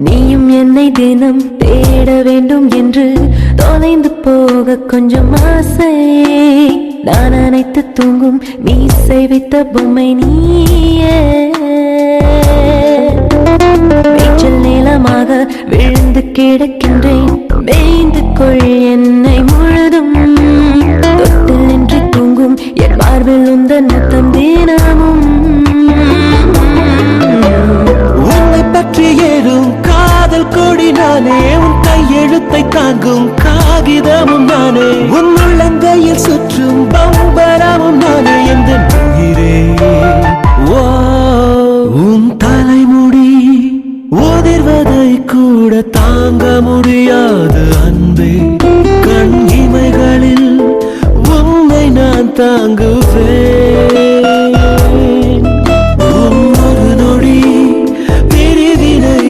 நீயும் என்னை தினம் தேட வேண்டும் என்று தொலைந்து போக கொஞ்சம் ஆசை. நான் அனைத்து தூங்கும் மீசை வைத்த பொம்மை நீயே. நீச்சல் நீளமாக விழுந்து கிடக்கின்றேன், மேய்ந்து கொள் என்னை முழுதும். தொட்டில் நின்று தூங்கும் என் மார்பில் உந்தன் முத்தம் தினமும். உன்னை பற்றி ஏறும் காதல் கொடி நானே, உன் கையெழுத்தை தாங்கும் காகிதமும் நானே, உன் உள்ளங்கையில் சுற்றும் பம்பரமும் நானே. எந்த உயிரே உன் தலைமுடி உதிர்வதை கூட தாங்க முடியாது அன்பே. கண் இமைகளில் உன்னை நான் தாங்குவேன்.